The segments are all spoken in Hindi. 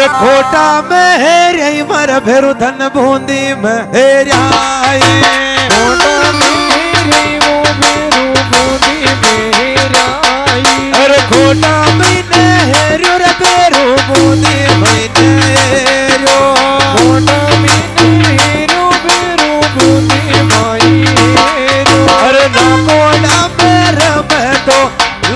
अरे खोटा में है रे मर भेरु धन बूंदी में है राई खोटा में रे वो भेरू बूंदी में राई अरे खोटा महीने है रे भेरू बूंदी में रो खोटा में रो भेरू बूंदी माई रो अरे ना कोड़ा मेरे में तो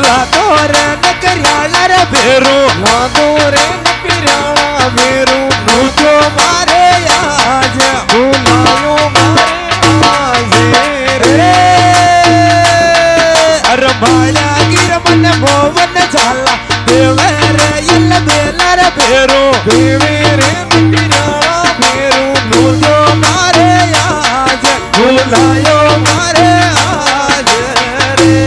लातो रे नकरियाला रे भेरू लादो रे नपिराला भेरू तू जो मारे आज बुलायो मारे आज रे अरे माया गिर मन मोवन झाला देवर यल बेलर भेरू देवे रे नपिराला भेरू तू जो मारे आज बुलायो मारे आज रे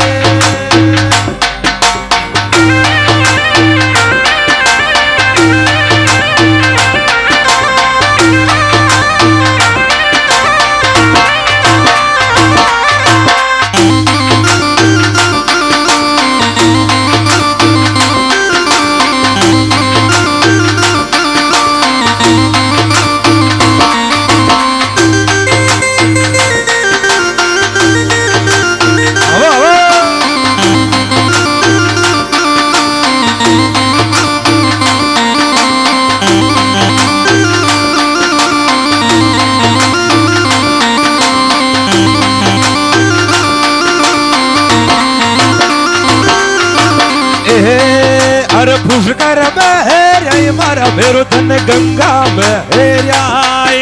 अरे पुष्कर में रे मारा भेरू धन गंगा में है आए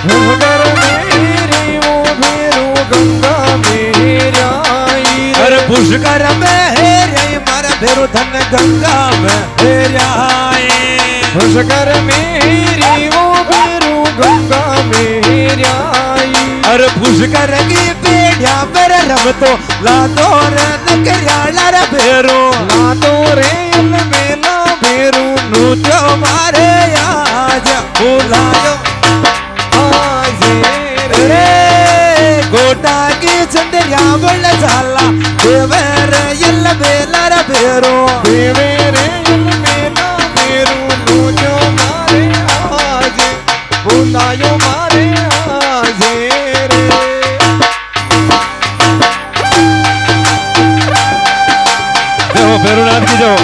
भूगर मेरे वो भेरू गंगा मेरे आई अरे पुष्कर में रे मारा भेरू धन गंगा में है आए भूषकर मेरी वो भेरू गंगा मेरे आई अरे पुष्कर की पेड़िया मेरे रब तो लादो रे नकरियाला रे भेरू लादो रे यल मेला भेरू नू जो मारे आज बुलायो आज रे गोटा की चंद्रिया बल झाला देवर यल बेलर भेरू देवे रे यल मेला भेरू नो जो मारे आज बुलायो मारे आज रे देखो भेरूनाथ की जो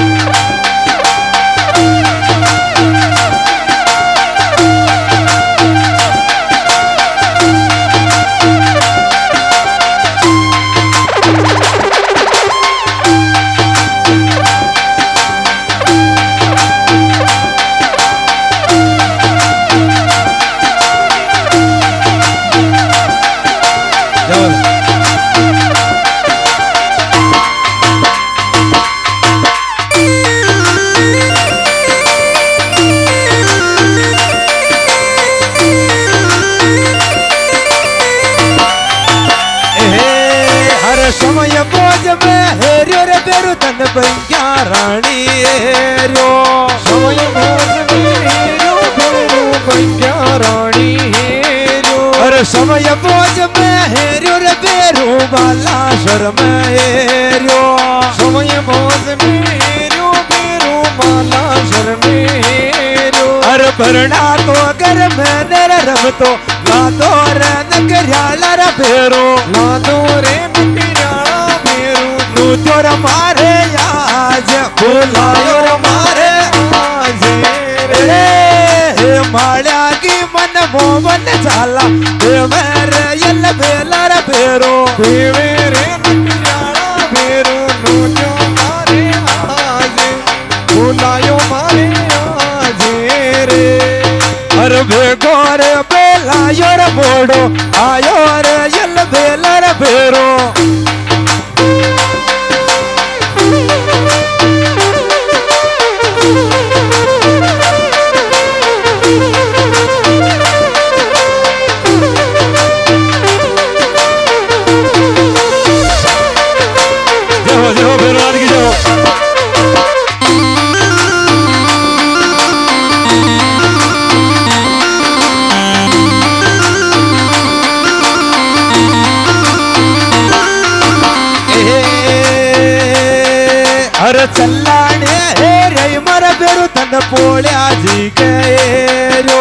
समय बोझ में हेरियो रे बेरु धन बंग्या रानी हेरियो समय भोज मेरे भेरू बंग्या रानी हेरो अरे समय बोझ में हेरियो रे बेरु बाला शर्म हेरियो समय भोज मेरे भेरू माला शर्मे हेरो अरे भरना तो अगर मैंने रब तो लादो रे नकरियाला रे भेरू लादो रे नपिराला भेरू तू जोर मारे आज बुलायो मारे आज रे माळ्या की मन मोवन झाला देवर यल बेलर भेरू देवे रे नपिराला भेरू नो जो मारे आज बुलायो मारे आज रे अरे भेगो रे बेलायो रे मोड़ो आयो रे यल बेलर भेरू देखो भेरूनाथ की जो મારા ભેરું તન પોળ્યા જી કે રો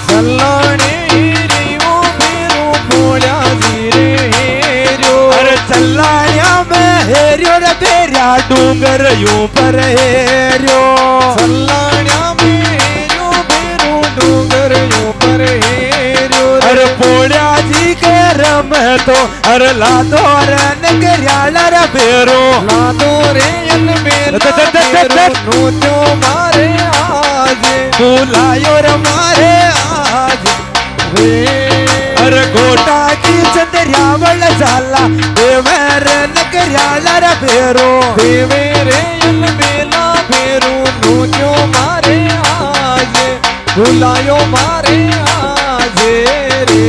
સલાણી રેવો ભેરું પોળ્યા જી હેર્યો અરે ચલ્લાણ્યા મેં હેર્યો રે ભેર્યા ડુંગર યુ પર હેર્યો સલાણ્યા મેર્યો ભેરું ડુંગર ઉપર હેર્યો અરે પોળ્યાજી કે રમે તો અરે લાદો રે નગર્યાળા રે ભેરો લાદો રે અન મેલા ભેરું નોત્યો મારે આજે બોલાયો રે મારે આજ રે અરે ગોટા કી ચંદ્રિયાવળ ઝાલા દેવર નગર્યાળા રે ભેરો દેવે રે અન મેલા ભેરું નોત્યો મારે આજે ભૂલાયો મારે આજે રે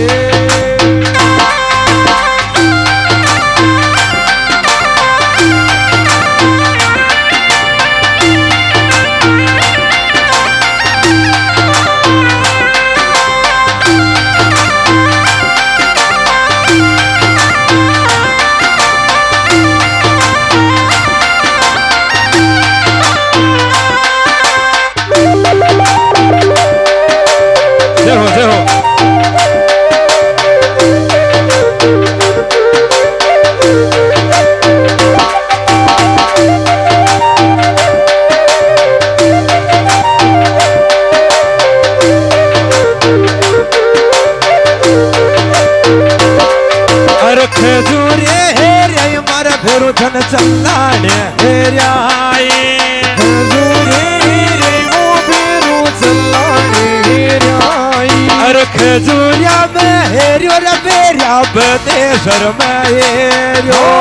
જય હો જય હો અરે ખેજુરે હેર્યા મારા ભેરું ધન ચલ્લાણે હેર્યા હજુરે રેવો ભેરું ચલાણે હેર્યાઈ અરે ખેજુરિયા મેં હેર્યો રે ભેર્યા બદેશ્વર મેં હેર્યો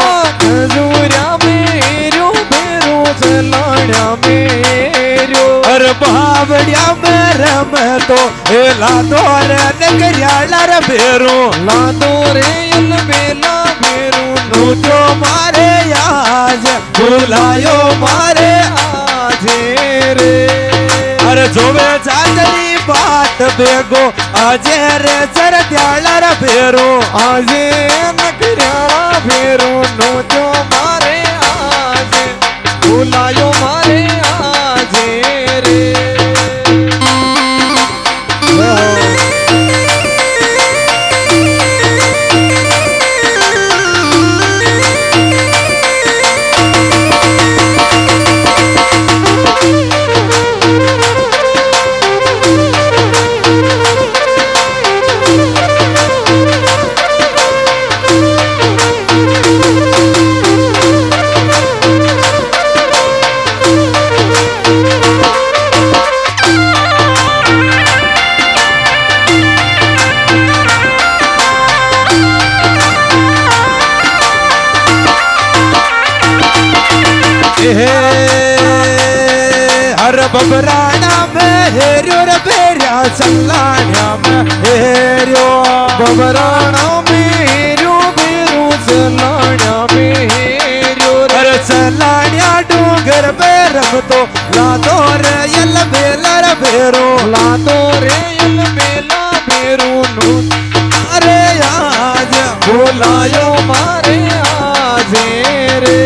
હજુર્યા મેર્યો ભેરું ચલાણ્યા મેર્યો અરે બાવડિયા મેં રમે તો એ લાદો રે નગર્યાળા રે ભેરું લાદો રે અલ મેલા ભેરું નૂત્યો મારે આજ ભૂલાયો મારે આજે રે અરે જોવે ચાંદની બાત ભેગો આજે રે ચરત્યાળા રે ભેરું આજે નકર્યા ભેરું નોત્યો મારે આજે ભૂલાયો મારે આજે રે हर बबराना में हेरियो रे भेरिया चल्लाण्या में हेरियो बबराणा मेर्यो भेरू चलाण्या मेर्यो अरे चल्लाण्या डूंगर में रमतो लादो रे यल बेला रे भेरो लादो रे यल मेला भेरू नु अरे आज बोलायो मारे आजे रे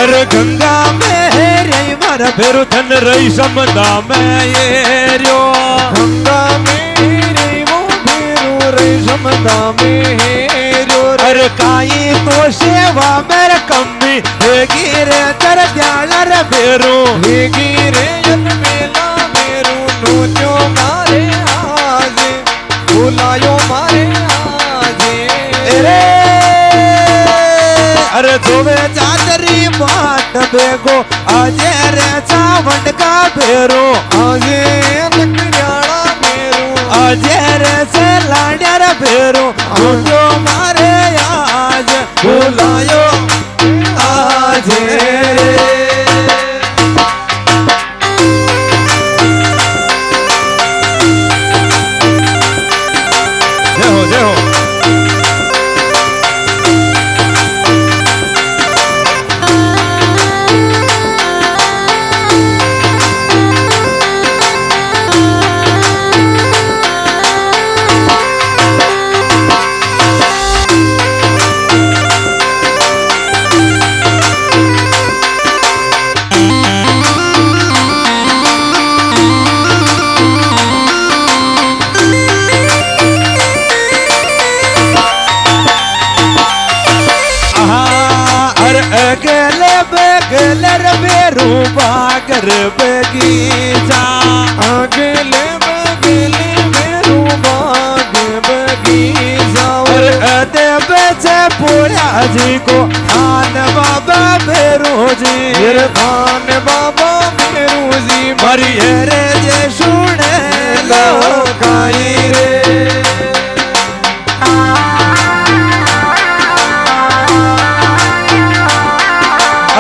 अरे गंगा में हेरे मारा भेरो धन रही समदा में ये रियो गंगा मेरे वो भेरू रे समदा मेर्यो अरे काई तो सेवा मेरे कम्मी हे गिरे तर ध्याला रे भेरो हे गिरे यल मेला भेरू नोत्यो मारे आजे बुलायो मारे आजे रे अरे जोवे चादरी बात ડબેગો આજે રે ચાવંડ કા ભેરો આજે નકરિયાળા મેરું આજે રે છે લાડ્યા ભેરો જો મારે આજ ભૂલાયો આજે જય હો જય હો अगले बगलर बेरू बागर बगीचा अगले बगले मेरू बाग बगीचा और अदे बचे पूरा जी को खान बाबा बेरू जी मेरे खान बाबा मेरू जी मरी रे जे सुने लो काई रे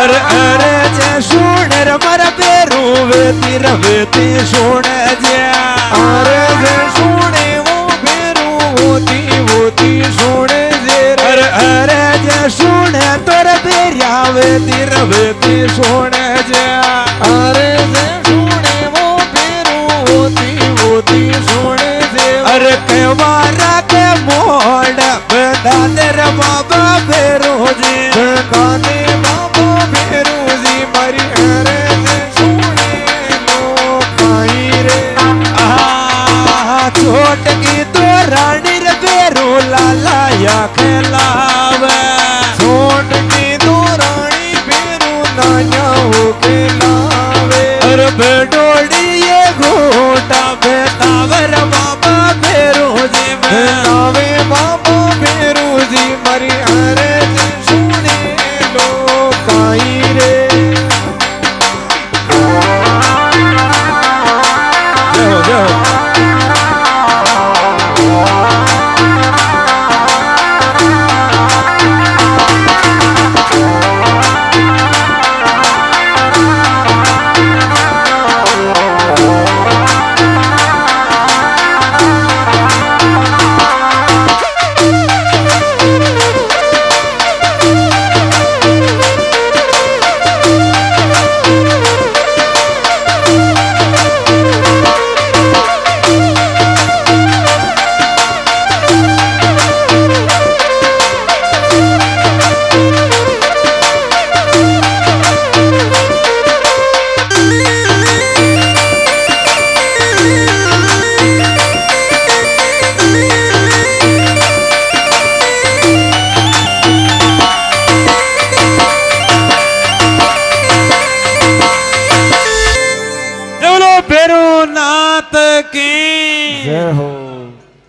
अरे अरे जे सुने रे मर बेरू वेती सुने जे अरे जे सुने वो बेरू होती सुने जे अरे अरे जे सुने तोर बेरिया वेती सुने जे अरे जे सुने वो बेरू होती सुने जे अरे केवारा के मोड़ बता दे रे बाबा बेरू जी काने बाबा बेरू जी मरी अरे जे सुने लो काई रे छोट की तो रानी रे बेरू लाला या खिलावे छोट की दो रानी बेरू नाया हो के लावे अरे बेडोड़ी ये घोटा बेतावर बाबा बेरू जी में नावे बाबा बेरू जी मरी अरे जे सुने लो काई रे जय हो जय हो जय हो